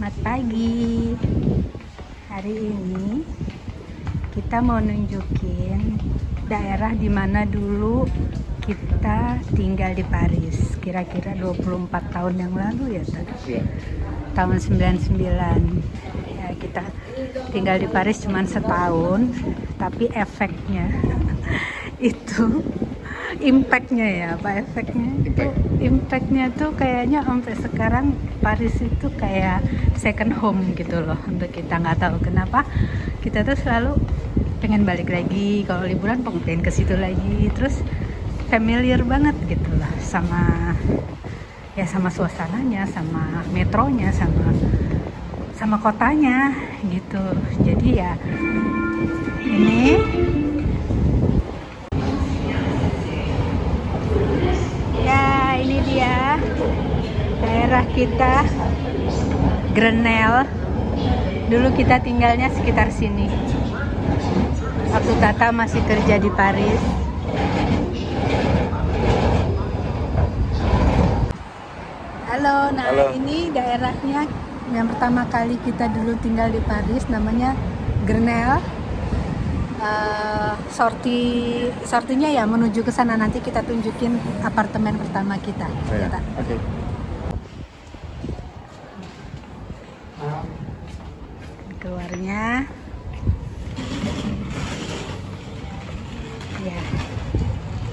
Selamat pagi. Hari ini kita mau nunjukin daerah di mana dulu kita tinggal di Paris. Kira-kira 24 tahun yang lalu ya, tahun 99. Ya, kita tinggal di Paris cuma setahun, tapi efeknya itu impactnya ya, apa efeknya? Impactnya tuh kayaknya sampai sekarang Paris itu kayak second home gitu loh untuk kita. Nggak tahu kenapa kita tuh selalu pengen balik lagi, kalau liburan pengen ke situ lagi, terus familiar banget gitu loh sama suasananya, sama metronya, sama kotanya gitu. Jadi ya ini dia daerah kita, Grenelle. Dulu kita tinggalnya sekitar sini waktu Tata masih kerja di Paris. Halo, ini daerahnya yang pertama kali kita dulu tinggal di Paris, namanya Grenelle. Sortinya ya menuju ke sana, nanti kita tunjukin apartemen pertama kita. Oke. Keluarnya ya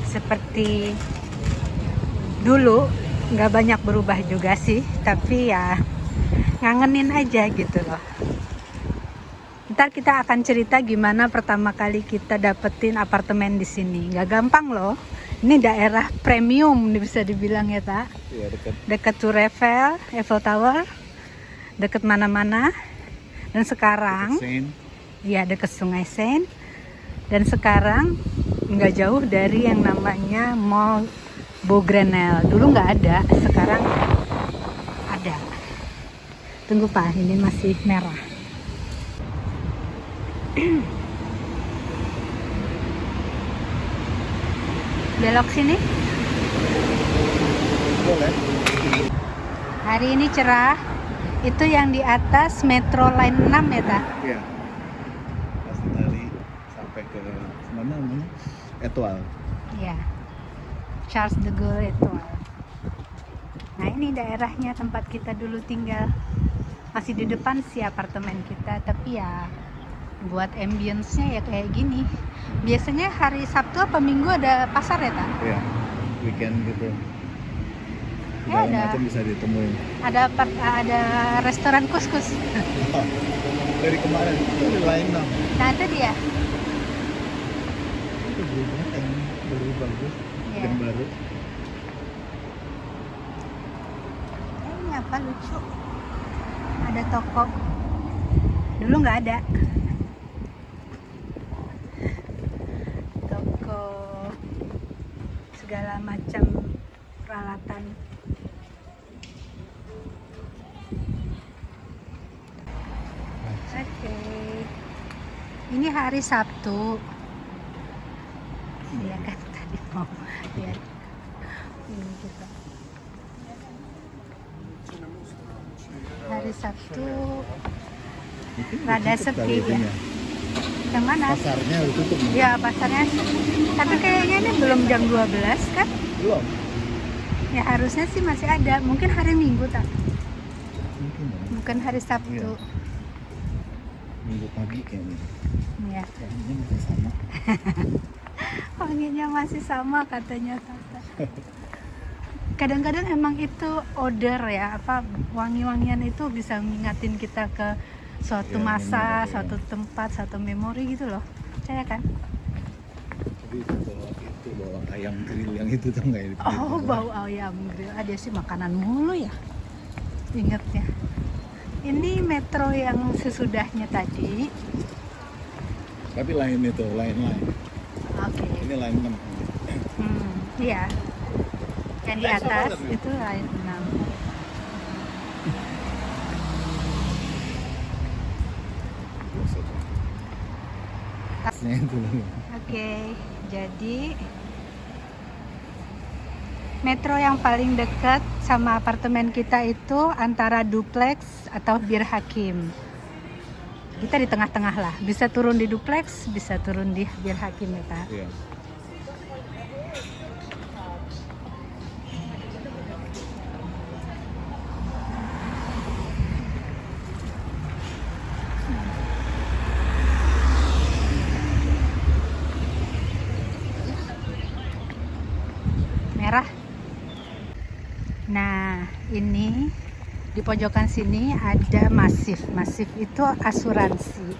seperti dulu, nggak banyak berubah juga sih, tapi ya ngangenin aja gitu loh. Ntar kita akan cerita gimana pertama kali kita dapetin apartemen di sini. Nggak gampang loh. Ini daerah premium bisa dibilang ya, Tak? Iya, Dekat Tour Eiffel Tower, dekat mana-mana. Dan sekarang, ya dekat Sungai Seine. Dan sekarang nggak jauh dari yang namanya Mall Beau Grenelle. Dulu nggak ada, sekarang ada. Tunggu Pak, ini masih merah. Belok sini. Boleh. Hari ini cerah. Itu yang di atas Metro Line 6 ya, Tak? Iya. Pasti tadi sampai ke mana namanya? Etoile. Iya. Charles de Gaulle Etoile. Nah, ini daerahnya tempat kita dulu tinggal. Masih di depan sih apartemen kita, tapi ya buat ambience-nya ya kayak gini. Biasanya hari Sabtu apa Minggu ada pasar ya, Tak? Iya. Weekend gitu. Ya, Segala macam bisa ditemuin. Ada restoran kuskus. Dari kemarin itu di lain dong. Nah, itu dia. Itu banyak yang baru-bagus, Iya. yang baru. Ini apa lucu? Ada toko. Dulu nggak ada. Toko segala macam peralatan. Oke. Ini hari Sabtu. Iya kan tadi mau lihat. Ini kita. Hari Sabtu Mungkin rada ditutup sepi kali ya. itunya. Yang mana? Pasarnya ditutup nih. Ya, pasarnya. Tapi kayaknya ini belum jam 12 kan? Belum. Ya harusnya sih masih ada. Mungkin hari Minggu, Tak? Mungkin ya. Bukan hari Sabtu. Iya. Minggu pagi kayaknya. Iya. Kayaknya masih sama. Wanginya masih sama katanya Tata. Kadang-kadang emang itu odor ya, apa wangi-wangian itu bisa ngingatin kita ke suatu Ya, masa, memori, suatu tempat, suatu memori gitu loh. Percaya kan? Jadi bawa ayam grill yang itu tuh nggak ya? Oh, bau ayam grill. Ada sih makanan mulu ya. Ingatnya. Ini metro yang sesudahnya tadi. Tapi lain itu, lain. Oke. Ini lain 6. Iya. Yang di atas itu lain 6. Oke, jadi Metro yang paling dekat sama apartemen kita itu antara duplex atau Bir Hakim. Kita di tengah-tengah lah, bisa turun di duplex, bisa turun di Bir Hakim ya Kak. Iya. Merah. Nah, ini di pojokan sini ada Masif. Masif itu asuransi.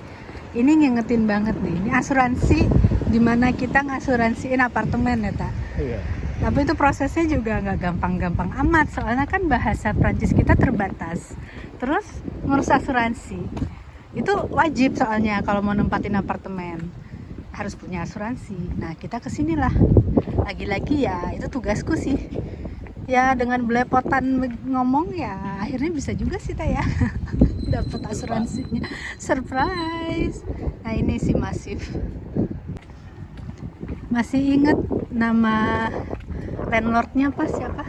Ini ngingetin banget nih. Ini asuransi dimana kita ngasuransiin apartemen ya tak. Iya. Tapi itu prosesnya juga nggak gampang-gampang amat. Soalnya kan bahasa Prancis kita terbatas. Terus ngurus asuransi itu wajib soalnya kalau mau nempatin apartemen harus punya asuransi. Nah kita kesinilah. Lagi-lagi ya itu tugasku sih. Ya dengan belepotan ngomong ya akhirnya bisa juga sih tak ya dapat asuransinya, surprise. Nah ini si Masif. Masih inget nama landlordnya apa siapa?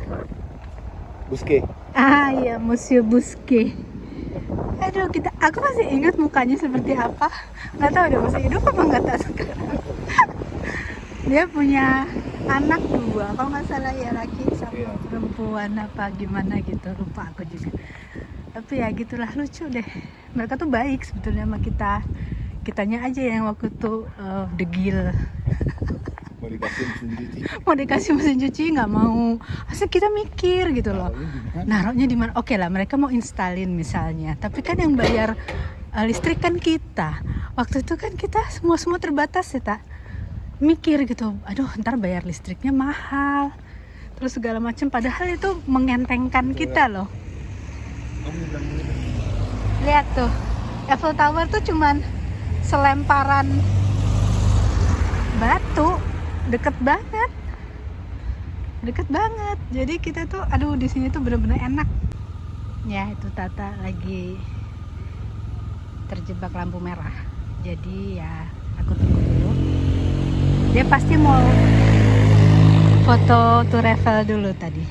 Buske. Ah iya, Monsieur Busquet. Aduh aku masih ingat mukanya seperti apa. Nggak tahu dia masih hidup apa nggak tahu sekarang. Dia punya anak 2 kalau nggak salah ya, laki sama perempuan apa gimana gitu, lupa aku juga. Tapi ya gitulah, lucu deh. Mereka tuh baik sebetulnya sama kitanya aja yang waktu itu degil. Mau dikasih mesin cuci nggak mau. Asal kita mikir gitu loh, naruhnya di mana. Oke lah mereka mau instalin misalnya, tapi kan yang bayar listrik kan kita. Waktu itu kan kita semua terbatas ya tak. Mikir gitu, aduh ntar bayar listriknya mahal terus segala macam, padahal itu mengentengkan kita loh. Lihat tuh, Eiffel Tower tuh cuman selemparan batu, deket banget. Jadi kita tuh aduh di sini tuh bener-bener enak ya. Itu Tata lagi terjebak lampu merah, jadi ya aku tunggu dulu. Dia pasti mau foto Tour Eiffel dulu tadi.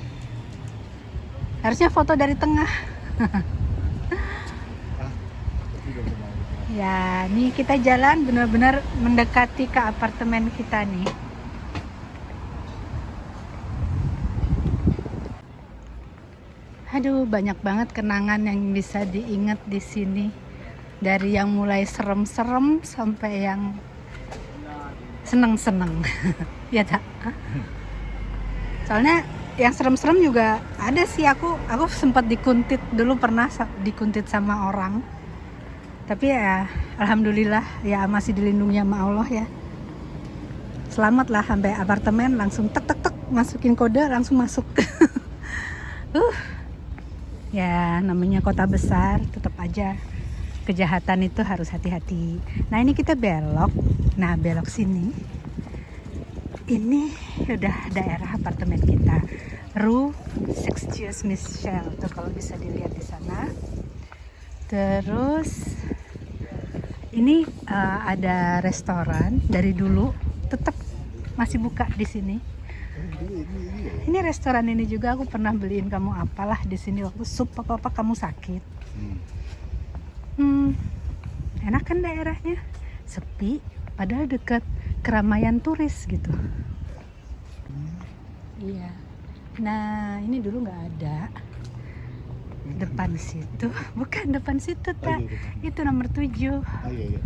Harusnya foto dari tengah. Ya, nih kita jalan benar-benar mendekati ke apartemen kita nih. Aduh, banyak banget kenangan yang bisa diingat di sini. Dari yang mulai serem-serem sampai yang seneng-seneng. Ya tak? Soalnya yang serem-serem juga ada sih. Aku sempat dikuntit dulu, pernah dikuntit sama orang. Tapi ya alhamdulillah ya masih dilindungi sama Allah ya. Selamat lah sampai apartemen, langsung tek masukin kode langsung masuk. Ya namanya kota besar, tetap aja kejahatan itu harus hati-hati. Nah ini kita belok. Nah belok sini, ini udah daerah apartemen kita, Rue Sextius Michel tuh kalau bisa dilihat di sana. Terus ini ada restoran dari dulu, tetap masih buka di sini. Ini restoran ini juga aku pernah beliin kamu apalah di sini waktu sup apa kamu sakit. Enak kan daerahnya, sepi, padahal dekat keramaian turis gitu. Iya. Nah ini dulu nggak ada. Depan situ, bukan depan situ tak. Itu nomor 7. Iya.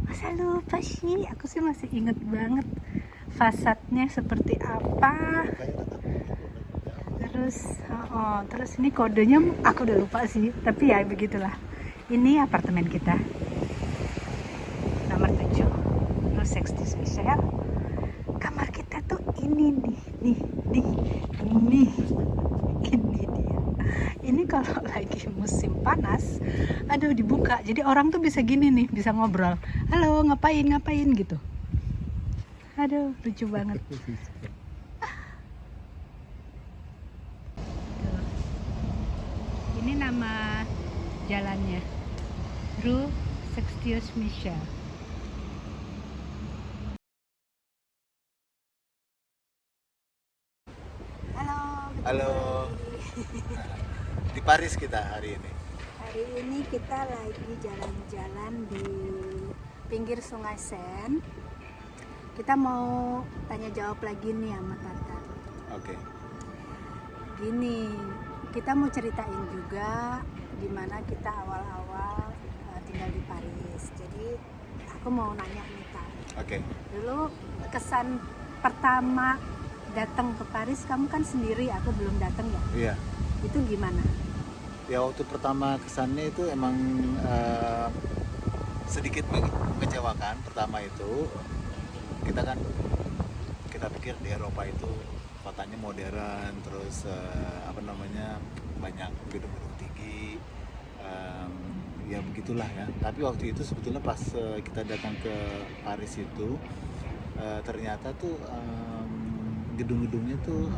Masa lupa sih, aku sih masih inget banget fasadnya seperti apa. Terus ini kodenya aku udah lupa sih, tapi ya begitulah. Ini apartemen kita nomor 7, Rue Sextius Michel. Kamar kita tuh ini nih. Ini dia. Ini kalau lagi musim panas, aduh dibuka. Jadi orang tuh bisa gini nih, bisa ngobrol. Halo, ngapain gitu. Aduh, lucu banget. Ini nama jalannya, Rue Sextius Michel. Halo. Halo. Di Paris kita hari ini. Hari ini kita lagi jalan-jalan di pinggir Sungai Seine. Kita mau tanya jawab lagi nih sama Tata. Oke. Gini, kita mau ceritain juga gimana kita awal-awal tinggal di Paris. Jadi aku mau nanya nih Tata. Oke. Dulu kesan pertama datang ke Paris, kamu kan sendiri, aku belum datang ya. Iya. Itu gimana? Ya waktu pertama kesannya itu emang sedikit mengecewakan. Pertama itu kita pikir di Eropa itu kotanya modern, terus banyak gedung-gedung tinggi, ya begitulah ya. Tapi waktu itu sebetulnya pas kita datang ke Paris itu ternyata tuh gedung-gedungnya tuh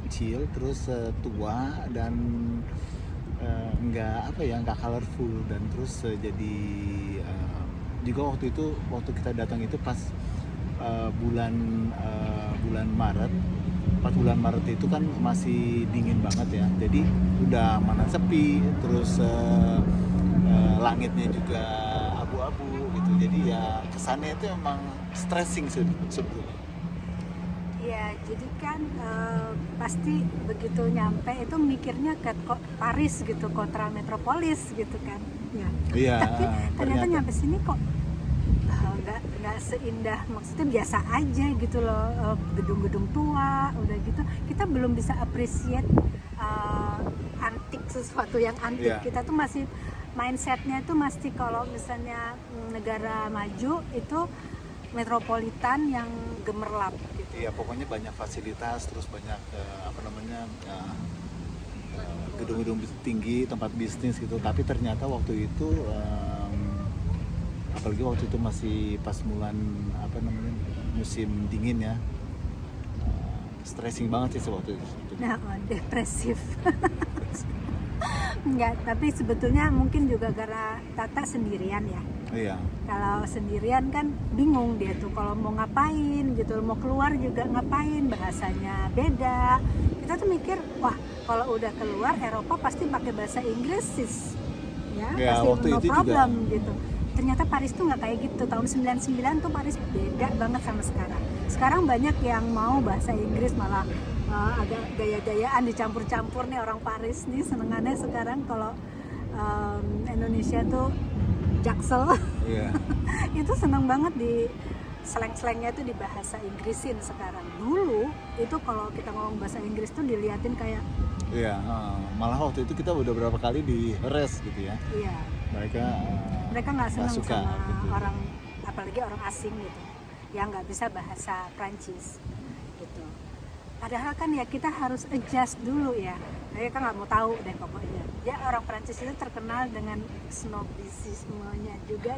kecil, terus tua dan nggak colorful, dan terus jadi juga waktu kita datang itu pas bulan Maret. Pas bulan Maret itu kan masih dingin banget ya, jadi udah mana sepi, terus langitnya juga abu-abu gitu, jadi ya kesannya itu emang stressing sebetulnya. Iya, jadi kan pasti begitu nyampe itu mikirnya ke Paris gitu, kota metropolis gitu kan. Ya. Iya. Tapi ternyata nyampe sini kok nggak seindah, maksudnya biasa aja gitu loh, gedung-gedung tua, udah gitu kita belum bisa appreciate antik, sesuatu yang antik. Iya. Kita tuh masih mindsetnya tuh masih kalau misalnya negara maju itu metropolitan yang gemerlap gitu. Iya, pokoknya banyak fasilitas, terus banyak gedung-gedung tinggi, tempat bisnis gitu. Tapi ternyata waktu itu apalagi waktu itu masih pas musim dingin ya, stressing banget sih waktu itu. Nah, depresif. Enggak, tapi sebetulnya mungkin juga karena Tata sendirian ya. Iya. Kalau sendirian kan bingung dia tuh kalau mau ngapain gitu, mau keluar juga ngapain, bahasanya beda. Kita tuh mikir, wah kalau udah keluar Eropa pasti pakai bahasa Inggris sis, ya pasti waktu no itu problem juga. gitu. Ternyata Paris tuh nggak kayak gitu. Tahun 99 tuh Paris beda banget sama sekarang. Sekarang banyak yang mau bahasa Inggris, malah agak gaya-gayaan, dicampur-campur nih orang Paris nih, senengannya sekarang kalau Indonesia tuh Jaksel. Iya. Itu seneng banget di slang-slangnya tuh di bahasa Inggrisin sekarang. Dulu itu kalau kita ngomong bahasa Inggris tuh diliatin kayak, Iya, malah waktu itu kita udah berapa kali di harass gitu ya. iya, mereka nggak seneng suka, sama gitu. orang, apalagi orang asing gitu yang nggak bisa bahasa Prancis gitu. Padahal kan ya kita harus adjust dulu ya. Mereka nggak mau tahu deh pokoknya. Ya orang Prancis itu terkenal dengan snobisismenya juga.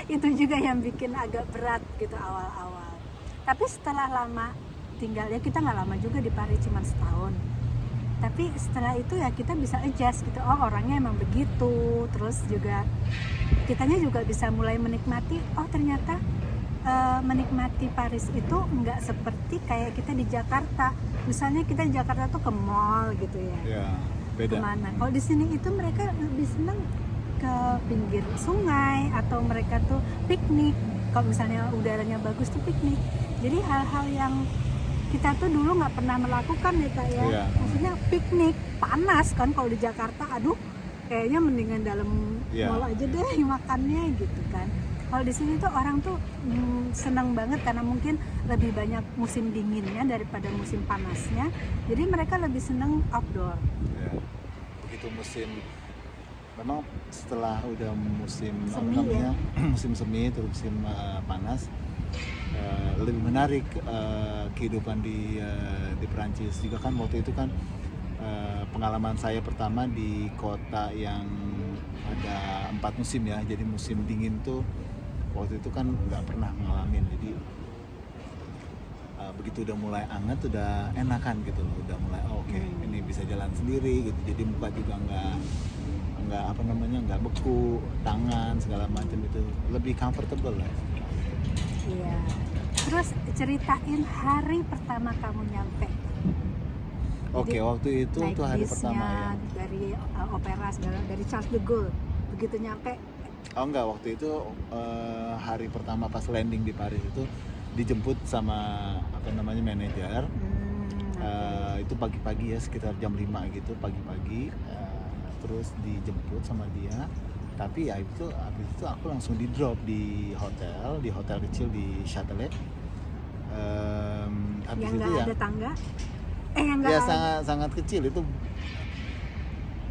Itu juga yang bikin agak berat gitu awal-awal. Tapi setelah lama tinggal, ya kita nggak lama juga di Paris, cuma setahun. Tapi setelah itu ya kita bisa adjust gitu. Oh orangnya emang begitu. Terus juga kitanya juga bisa mulai menikmati. Oh ternyata menikmati Paris itu nggak seperti kayak kita di Jakarta. Misalnya kita di Jakarta tuh ke mall gitu ya. Iya, beda. Kemana? Kalau di sini itu mereka lebih senang ke pinggir sungai, atau mereka tuh piknik. Kalau misalnya udaranya bagus tuh piknik. Jadi hal-hal yang kita tuh dulu nggak pernah melakukan ya Kak ya. Iya. Maksudnya piknik, panas kan kalau di Jakarta. Aduh, kayaknya mendingan dalam mall aja deh makannya gitu kan. Kalau di sini tuh orang tuh senang banget karena mungkin lebih banyak musim dinginnya daripada musim panasnya. Jadi mereka lebih senang outdoor. Ya. Begitu memang setelah udah musim Semi, musim semi, terus musim panas, lebih menarik kehidupan di Perancis juga kan. Waktu itu kan pengalaman saya pertama di kota yang ada 4 musim ya. Jadi musim dingin tuh waktu itu kan nggak pernah ngalamin. Jadi begitu udah mulai hangat udah enakan gitu loh, udah mulai oke, ini bisa jalan sendiri gitu. Jadi muka juga nggak beku, tangan segala macam itu lebih comfortable lah. Iya. Terus ceritain hari pertama kamu nyampe. Oke, Jadi, waktu itu naik tuh hari bisnya pertama ya. dari opera segala, dari Charles de Gaulle. Begitu nyampe, Oh enggak, waktu itu hari pertama pas landing di Paris itu dijemput sama apa namanya manajer. Itu pagi-pagi ya, sekitar jam 5 gitu, pagi-pagi. Terus dijemput sama dia. Tapi ya itu habis itu aku langsung di drop di hotel kecil di Châtelet. Habis yang itu nggak ya ada tangga, yang nggak ya ada, sangat kecil itu,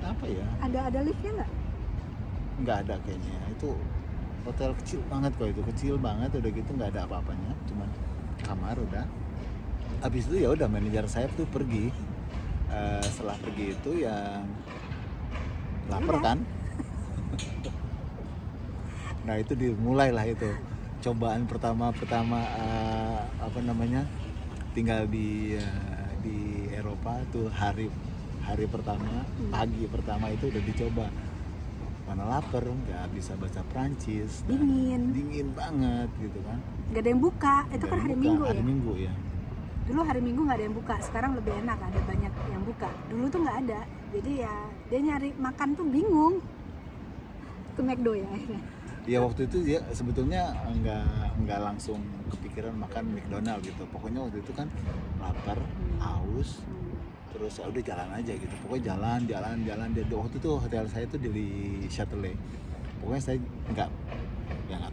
apa ya, ada liftnya nggak ada kayaknya. Itu hotel kecil banget kok, itu kecil banget, udah gitu nggak ada apa-apanya, cuman kamar udah. Habis itu ya udah manajer saya tuh pergi. Setelah pergi itu ya lapar Udah. kan. Nah itu dimulailah itu cobaan pertama apa namanya, tinggal di Eropa tuh. Hari pertama, pagi pertama itu udah dicoba, mana lapar, nggak bisa baca Prancis, dan dingin banget gitu kan. nggak ada yang buka. Itu kan hari Minggu Hari ya. Minggu ya. Dulu hari Minggu nggak ada yang buka, sekarang lebih enak, ada banyak yang buka. Dulu tuh nggak ada, jadi ya dia nyari makan tuh bingung. Ke McDo ya akhirnya. Ya waktu itu dia sebetulnya nggak langsung kepikiran makan McDonald gitu. Pokoknya waktu itu kan lapar, haus, terus ya udah jalan aja gitu. Pokoknya jalan. Waktu itu hotel saya tuh di Châtelet. Pokoknya saya nggak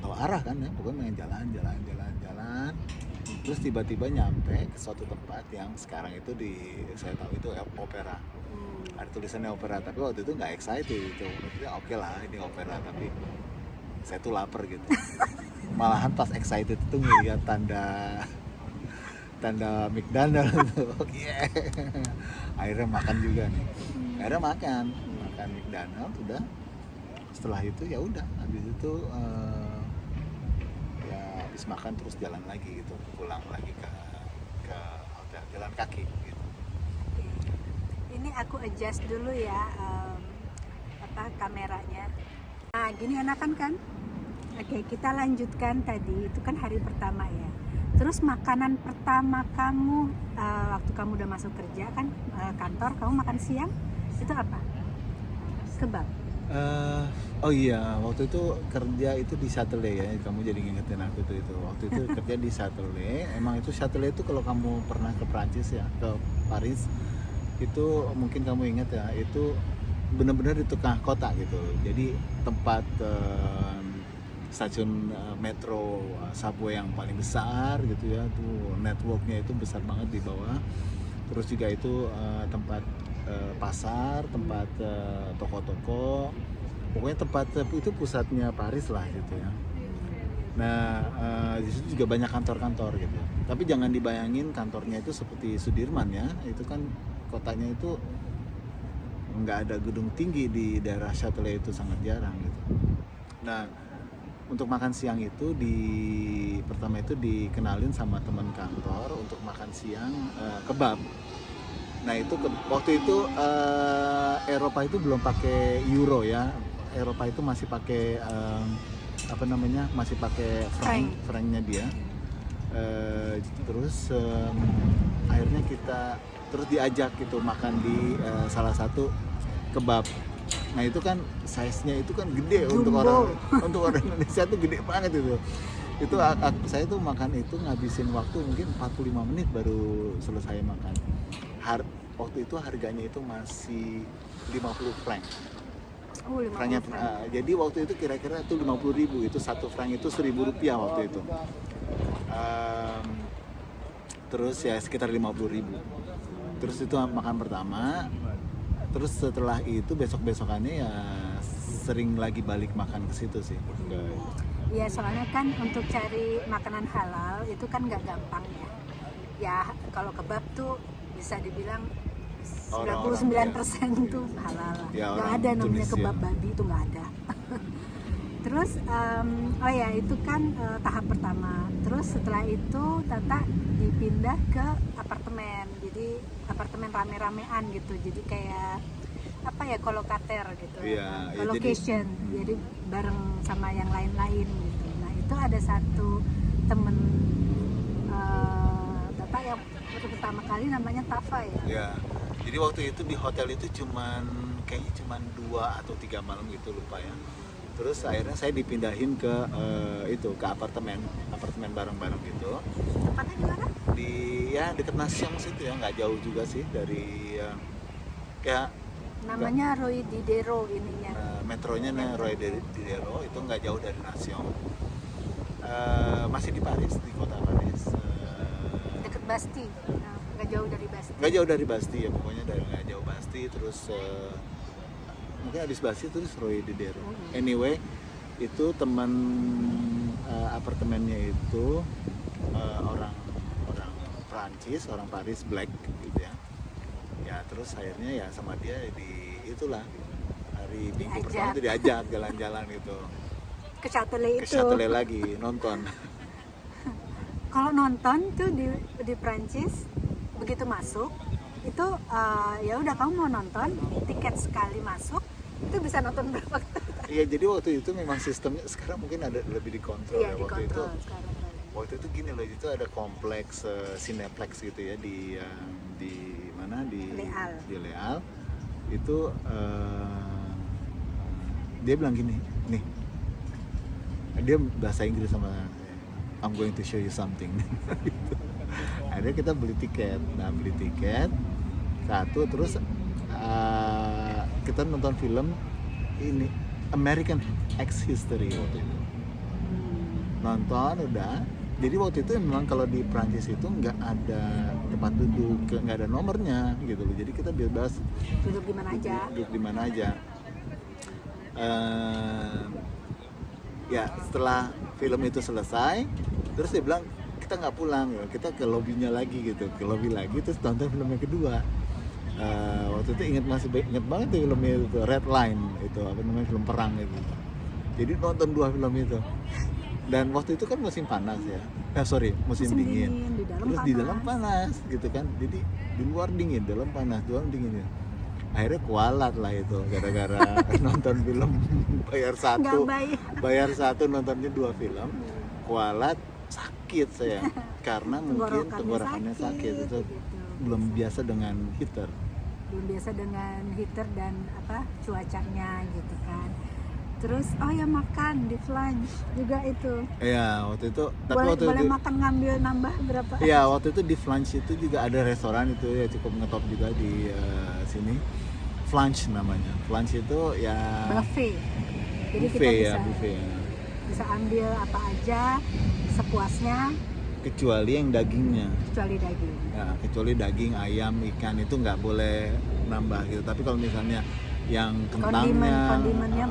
tahu arah kan ya. Pokoknya main jalan. Terus tiba-tiba nyampe ke suatu tempat yang sekarang itu saya tahu itu opera. Ada tulisannya opera, tapi waktu itu nggak excited itu. Ya oke lah ini opera, tapi saya tuh lapar gitu. Malahan pas excited itu ngeliat tanda McDonald tuh. Yeah. Akhirnya makan juga nih. Akhirnya makan McDonald udah. Setelah itu ya udah, habis itu ya habis makan terus jalan lagi gitu, pulang lagi ke hotel, jalan kaki gitu. Ini aku adjust dulu ya kameranya. Nah gini enakan kan? Oke, kita lanjutkan tadi, itu kan hari pertama ya. Terus makanan pertama kamu waktu kamu udah masuk kerja kan, kantor, kamu makan siang itu apa? Kebab. Oh iya, waktu itu kerja itu di Châtelet ya, kamu jadi ngingetin aku tuh itu. Waktu itu kerja di Châtelet. Emang itu Châtelet itu kalau kamu pernah ke Prancis ya, ke Paris, itu mungkin kamu ingat ya, itu benar-benar di tengah kota gitu. Jadi tempat stasiun metro, subway yang paling besar gitu ya, tuh networknya itu besar banget di bawah. Terus juga itu tempat pasar, tempat toko-toko, pokoknya tempat itu pusatnya Paris lah gitu ya. Nah di situ juga banyak kantor-kantor gitu. Tapi jangan dibayangin kantornya itu seperti Sudirman ya, itu kan kotanya itu nggak ada gedung tinggi di daerah Châtelet, itu sangat jarang gitu. Nah untuk makan siang itu pertama itu dikenalin sama teman kantor untuk makan siang kebab. Nah itu waktu itu Eropa itu belum pakai euro ya, Eropa itu masih pakai apa namanya, masih pakai franknya dia. Terus akhirnya kita terus diajak gitu makan di salah satu kebab. Nah itu kan size-nya itu kan gede. Jumbo. untuk orang Indonesia tuh gede banget itu. Itu saya tuh makan itu ngabisin waktu mungkin 45 menit baru selesai makan. Waktu itu harganya itu masih 50 franc. Oh, 50 Franknya, jadi waktu itu kira-kira itu 50.000, itu satu franc itu 1.000 rupiah waktu itu. Terus ya sekitar 50.000. Terus itu makan pertama. Terus setelah itu besok-besokannya ya sering lagi balik makan ke situ sih. Iya, soalnya kan untuk cari makanan halal itu kan nggak gampang ya. Ya kalau kebab tuh bisa dibilang 99% tuh halal. Ya, nggak ada namanya Tunisia. Kebab babi itu nggak ada. Terus oh ya itu kan tahap pertama. Terus setelah itu Tata dipindah ke apartemen. Jadi apartemen rame-ramean gitu. Jadi kayak apa ya, kolokater gitu. Iya, ya, Location. Jadi bareng sama yang lain-lain gitu. Nah, itu ada satu temen Tata yang pertama kali namanya Tafa ya. Ya. Jadi waktu itu di hotel itu kayaknya cuman 2 atau 3 malam gitu, lupa ya. Terus akhirnya saya dipindahin ke ke apartemen bareng-bareng gitu. Tempatnya di mana? Di dekat Nasyong situ ya, nggak jauh juga sih dari ya Namanya Roy Didero ininya. metronya Roy Didero, itu nggak jauh dari Nasyong. Masih di Paris, di kota Paris. Deket Basti. Nah, nggak jauh dari Basti. Nggak jauh dari Basti ya, pokoknya dari nggak jauh Basti, terus mungkin habis Basti terus Roy Didero. Anyway, itu teman apartemennya itu orang Prancis, orang Paris, black gitu ya. Ya terus akhirnya ya sama dia itulah hari Minggu pertama itu diajak jalan-jalan gitu. Ke Châtelet Ke itu. Châtelet lagi nonton. Kalau nonton tuh di Prancis begitu masuk itu ya udah kamu mau nonton tiket sekali masuk itu bisa nonton berapa kali? Iya, jadi waktu itu memang sistemnya sekarang mungkin ada lebih dikontrol Iya, ya waktu itu. dikontrol sekarang. Waktu itu gini loh, itu ada kompleks Cineplex gitu ya di mana di Leal. Di Leal. Itu dia bilang gini, nih. Dia bahasa Inggris sama I'm going to show you something. Gitu. Akhirnya kita beli tiket. Nah, beli tiket satu, terus kita nonton film ini American X History waktu itu. Nonton udah. Jadi waktu itu memang kalau di Prancis itu nggak ada tempat duduk, nggak ada nomornya gitu loh. Jadi kita bebas Duduk di mana aja. duduk di mana aja. Ya setelah film itu selesai, terus dia bilang kita nggak pulang, kita ke lobbynya lagi gitu, ke lobby lagi terus tonton film yang kedua. Waktu itu inget banget tuh filmnya itu Red Line, itu apa namanya, film perang gitu. Jadi nonton 2 film itu. Dan waktu itu kan musim panas ya, musim dingin. Di dalam Terus panas. di dalam panas gitu kan, jadi di luar dingin, dalam panas, dalam dingin ya. Akhirnya kualat lah itu gara-gara nonton film bayar satu nontonnya 2 film, kualat, sakit saya karena mungkin tenggorokannya sakit itu gitu. belum biasa dengan heater. Dan cuacanya gitu kan. Terus makan di Flange juga itu. Iya, waktu itu tapi boleh makan ngambil nambah berapa? Iya, waktu itu di Flange itu juga ada restoran itu ya cukup ngetop juga di sini. Flange namanya. Flange itu ya Buffet. Jadi buffet kita buffet. bisa ambil apa aja sepuasnya Kecuali yang dagingnya. kecuali daging. Ya, kecuali daging, ayam, ikan itu nggak boleh nambah gitu. Tapi kalau misalnya yang kentangnya, Kondimennya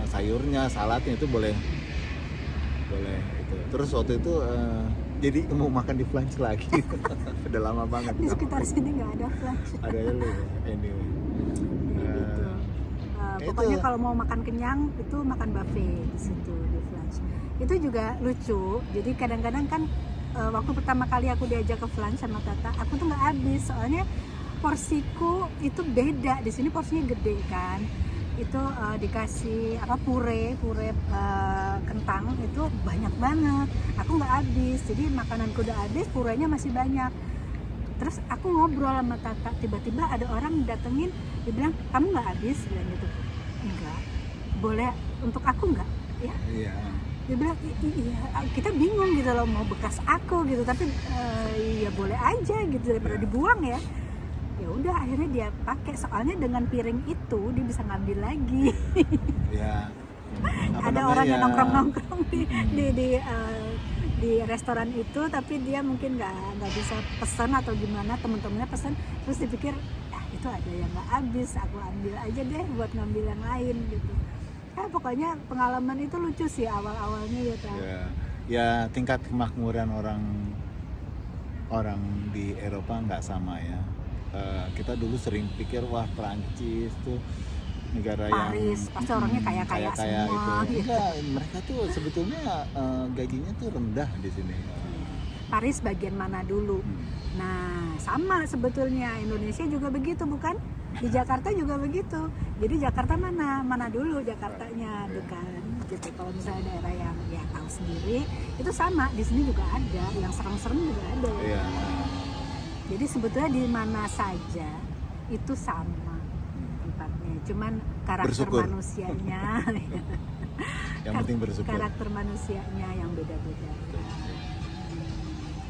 sayurnya, saladnya itu boleh itu. Terus waktu itu jadi mau makan di Flange lagi. Udah lama banget. Di sekitar sini nggak ada Flange. Ada ya lu. Anyway. Gitu. Pokoknya kalau mau makan kenyang itu makan buffet di situ di Flange. Itu juga lucu. Jadi kadang-kadang kan waktu pertama kali aku diajak ke Flange sama Tata, aku tuh nggak habis soalnya porsiku itu beda. Di sini porsinya gede kan. Itu dikasih pure kentang itu banyak banget. Aku nggak habis. Jadi makananku udah habis, purenya masih banyak. Terus aku ngobrol sama Tata, tiba-tiba ada orang datengin, dia bilang kamu nggak habis, bilang gitu. Enggak, boleh untuk aku nggak? Ya. Iya. Dia bilang iya, kita bingung gitu loh mau bekas aku gitu, tapi ya boleh aja gitu daripada dibuang ya. Ya udah akhirnya dia pakai, soalnya dengan piring itu dia bisa ngambil lagi. Ya. Ada orang yang nongkrong di restoran itu, tapi dia mungkin nggak bisa pesan atau gimana, temen-temennya pesan, terus dipikir itu ada yang nggak habis, aku ambil aja deh buat ngambil yang lain gitu. Pokoknya pengalaman itu lucu sih awal-awalnya ya kan. Ya tingkat kemakmuran orang di Eropa nggak sama ya. Kita dulu sering pikir wah Prancis tuh negara Paris, pasti orangnya kaya-kaya semua itu. gitu. Enggak, mereka tuh sebetulnya gajinya tuh rendah di sini. Paris bagian mana dulu? Nah, sama sebetulnya Indonesia juga begitu bukan? Di Jakarta juga begitu. Jadi Jakarta mana dulu Jakartanya, bukan? Gitu. Kalau misalnya daerah yang ya tahu sendiri, itu sama. Di sini juga ada, yang serem-serem juga ada. Iya. Jadi sebetulnya di mana saja itu sama tempatnya, cuman karakter Bersyukur. manusianya Yang penting bersyukur. karakter manusianya yang beda-beda.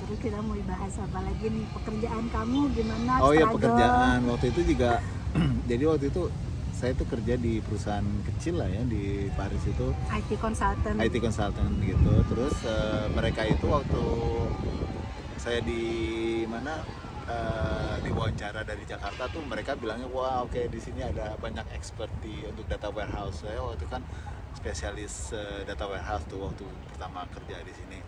Terus kita mau bahas apa lagi nih, pekerjaan kamu gimana? Oh ya, struggle? pekerjaan waktu itu juga jadi waktu itu saya tuh kerja di perusahaan kecil lah ya di Paris itu, IT consultant. IT consultant gitu. Terus mereka itu waktu saya di mana diwawancara dari Jakarta tuh, mereka bilangnya wah oke, di sini ada banyak expert untuk data warehouse. Saya waktu itu kan spesialis data warehouse tuh waktu pertama kerja di sini.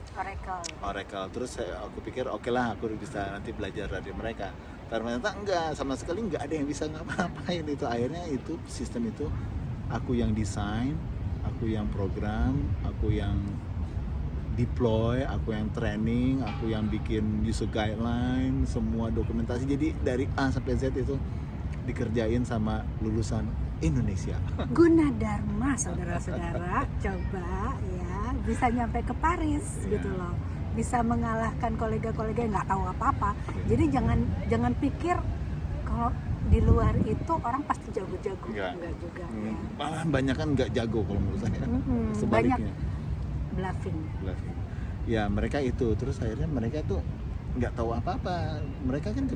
Oracle. Terus aku pikir oke lah, aku bisa nanti belajar dari mereka. Ternyata enggak, sama sekali enggak ada yang bisa ngapa-ngapain itu. Akhirnya itu sistem itu aku yang desain, aku yang program, aku yang deploy, aku yang training, aku yang bikin user guideline, semua dokumentasi. Jadi dari A sampai Z itu dikerjain sama lulusan Indonesia. Gunadarma, saudara-saudara, coba ya bisa nyampe ke Paris gitu loh, bisa mengalahkan kolega-kolega yang nggak tahu apa-apa. Jadi jangan pikir kalau di luar itu orang pasti jago-jago, enggak juga. Ya. Malah banyak kan nggak jago kalau menurut saya. Banyak Sebaliknya. bluffing. Ya mereka itu, terus akhirnya mereka tuh nggak tahu apa-apa. Mereka kan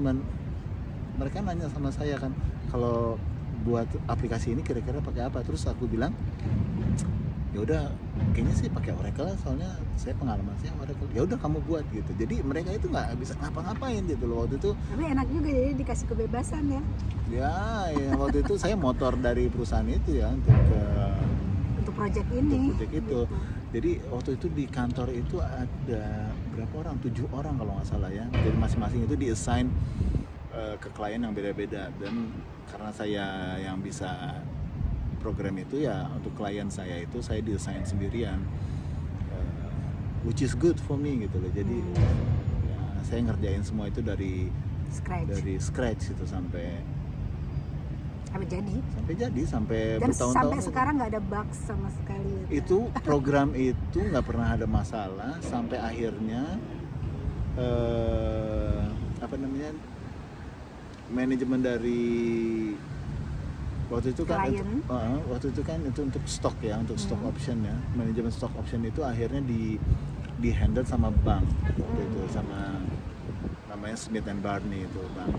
mereka nanya sama saya kan, kalau buat aplikasi ini kira-kira pakai apa? Terus aku bilang, ya udah kayaknya sih pakai Oracle lah, soalnya saya pengalaman saya Oracle. Ya udah kamu buat gitu. Jadi mereka itu nggak bisa ngapa-ngapain gitu loh waktu itu. Tapi enak juga jadi dikasih kebebasan ya. Ya waktu itu saya motor dari perusahaan itu ya Untuk proyek ini. Untuk proyek itu. Gitu. Jadi waktu itu di kantor itu ada berapa orang? 7 orang kalau nggak salah ya. Jadi masing-masing itu di-assign ke klien yang beda-beda, dan karena saya yang bisa program itu ya, untuk klien saya itu saya di-assign sendirian, which is good for me gitu loh. Jadi ya, saya ngerjain semua itu dari scratch itu sampai jadi sampai dan bertahun-tahun. Sampai sekarang nggak ada bug sama sekali. Itu program itu nggak pernah ada masalah sampai akhirnya manajemen dari waktu itu kan itu untuk stok ya, untuk stock option ya, manajemen stock option itu akhirnya di handle sama bank waktu itu, sama namanya Smith and Barney itu bank.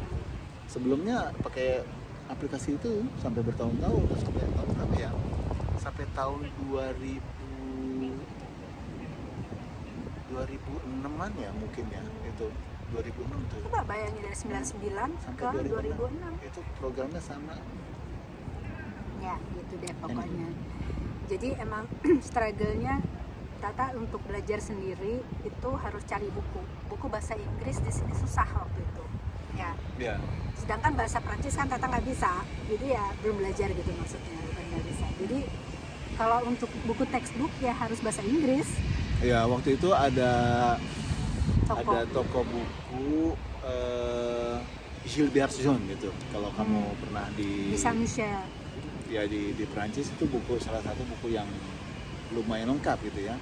Sebelumnya pakai aplikasi itu sampai bertahun-tahun, sampai tahun berapa ya? Sampai tahun 2006-an ya mungkin ya, itu 2006 tuh. Coba bayangin dari 99 sampai ke 2006. Itu programnya sama. Ya, gitu deh pokoknya. Jadi emang struggle-nya Tata untuk belajar sendiri itu harus cari buku bahasa Inggris di sini susah waktu itu. Ya. Yeah. Sedangkan bahasa Prancis kan Tata nggak bisa, jadi ya belum belajar gitu maksudnya, bukan nggak bisa. Jadi kalau untuk buku textbook ya harus bahasa Inggris. Ya waktu itu ada toko buku Gilbert Jean gitu. Kalau kamu pernah di Saint-Michel. Ya di Prancis itu salah satu buku yang lumayan lengkap gitu ya.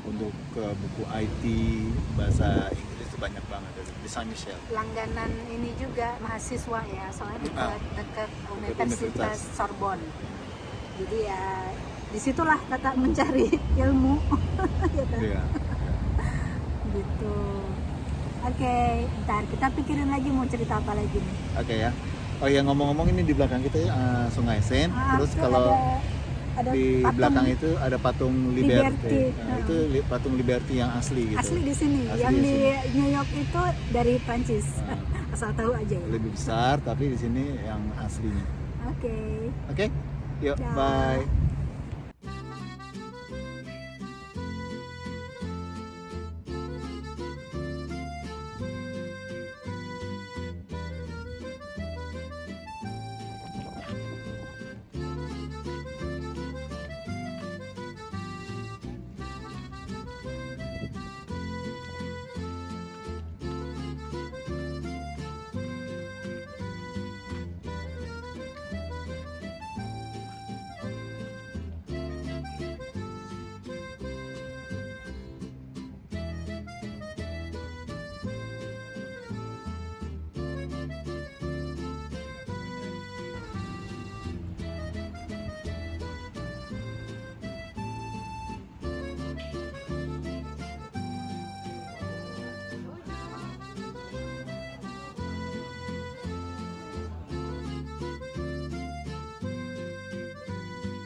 Untuk buku IT bahasa Inggris itu banyak banget di Saint-Michel. Langganan ini juga mahasiswa ya, soalnya dekat Universitas Sorbonne. Jadi ya disitulah Tata mencari ilmu. Gitu. Iya. Gitu. Oke, ntar kita pikirin lagi mau cerita apa lagi nih. Oke ya. Oh ya, ngomong-ngomong ini di belakang kita ya Sungai Sen. Terus kalau ada di patung belakang itu ada patung Liberty. Nah, itu patung Liberty yang asli gitu. Asli di sini. Asli yang di sini. New York itu dari Prancis. Asal tahu aja ya. Lebih besar tapi di sini yang aslinya. Oke. Oke. Yuk, Dah. bye.